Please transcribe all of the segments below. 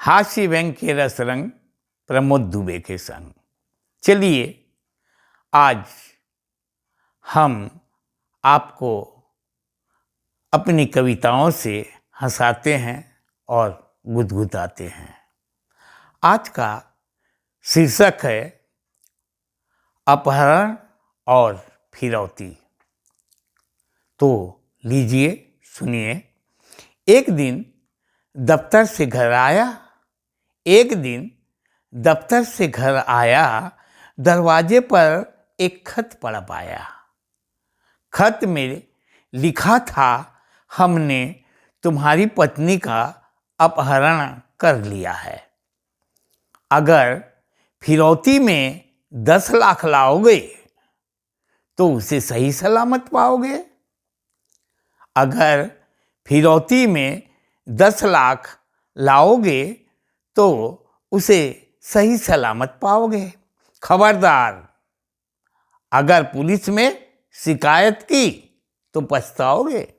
हास्य व्यंग के रसरंग प्रमोद दुबे के संग। चलिए आज हम आपको अपनी कविताओं से हंसाते हैं और गुदगुदाते हैं। आज का शीर्षक है अपहरण और फिरौती। तो लीजिए सुनिए। एक दिन दफ्तर से घर आया, दरवाजे पर एक खत पड़ा पाया। खत में लिखा था, हमने तुम्हारी पत्नी का अपहरण कर लिया है। अगर फिरौती में 10 लाख लाओगे तो उसे सही सलामत पाओगे। अगर फिरौती में 10 लाख लाओगे तो उसे सही सलामत पाओगे। खबरदार, अगर पुलिस में शिकायत की तो पछताओगे।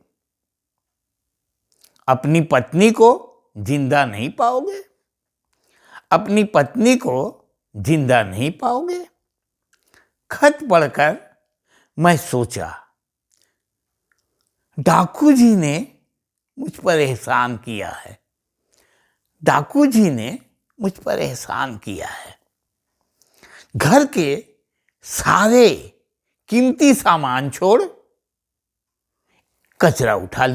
अपनी पत्नी को जिंदा नहीं पाओगे। खत पढ़कर मैं सोचा, डाकू जी ने मुझ पर एहसान किया है। घर के सारे कीमती सामान छोड़ कचरा उठा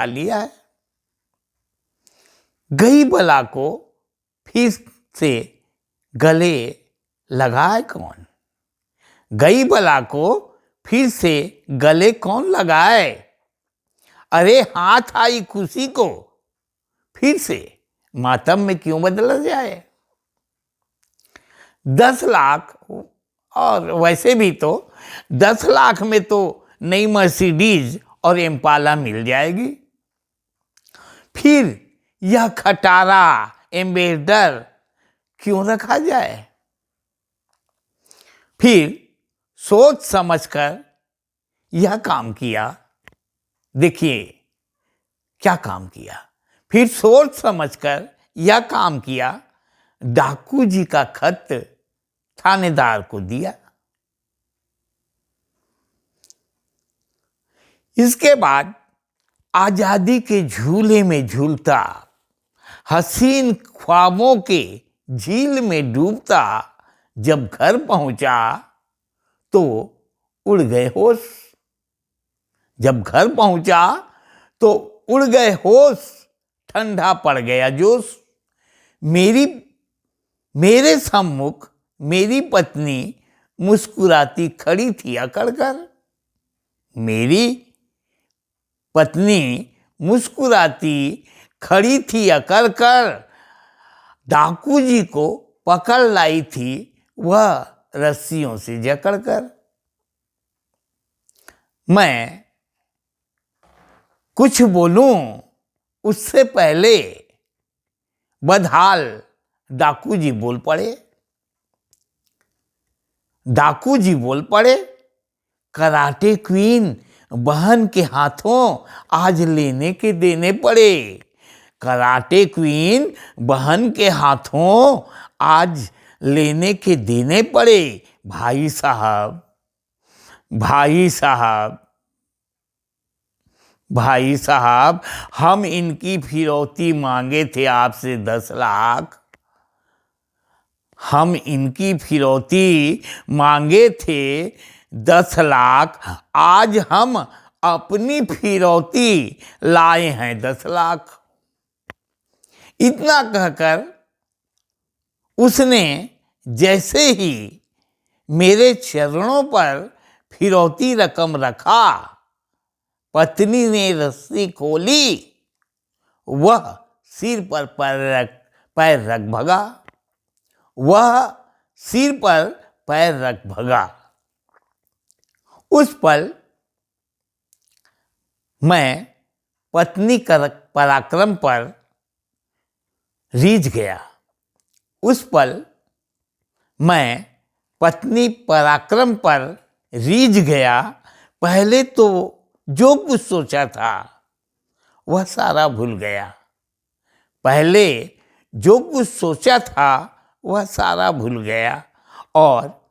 लिया है। गई बला को फिर से गले लगाए कौन लगाए। अरे हाथ आई खुशी को फिर से मातम में क्यों बदला जाए। 10 लाख, और वैसे भी तो 10 लाख में तो नई मर्सिडीज और एम्पाला मिल जाएगी। फिर यह खटारा एम्बेसडर क्यों रखा जाए। फिर सोच समझकर यह काम किया। देखिए क्या काम किया। फिर सोच समझकर यह काम किया। डाकू जी का खत थानेदार को दिया। इसके बाद आजादी के झूले में झूलता, हसीन ख्वाबों के झील में डूबता, जब घर पहुंचा तो उड़ गए होश। ठंडा पड़ गया जोश। मेरे सम्मुख मेरी पत्नी मुस्कुराती खड़ी थी अकड़ कर। डाकू जी को पकड़ लाई थी वह रस्सियों से जकड़ कर। मैं कुछ बोलूं उससे पहले बदहाल डाकू जी बोल पड़े। कराटे क्वीन बहन के हाथों आज लेने के देने पड़े। भाई साहब, हम इनकी फिरौती मांगे थे आपसे 10 लाख। आज हम अपनी फिरौती लाए हैं 10 लाख। इतना कहकर उसने जैसे ही मेरे चरणों पर फिरौती रकम रखा, पत्नी ने रस्सी खोली, वह सिर पर पैर रख भगा। उस पल मैं पत्नी पराक्रम पर रीझ गया। पहले तो जो कुछ सोचा था वह सारा भूल गया। पहले जो कुछ सोचा था वह सारा भूल गया और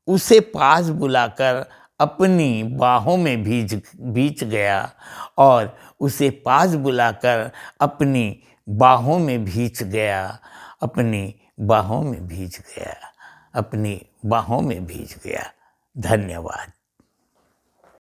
उसे पास बुलाकर अपनी बाहों में भींच गया और उसे पास बुलाकर अपनी बाहों में भींच गया, अपनी बाहों में भींच गया, अपनी बाहों में भींच गया। धन्यवाद।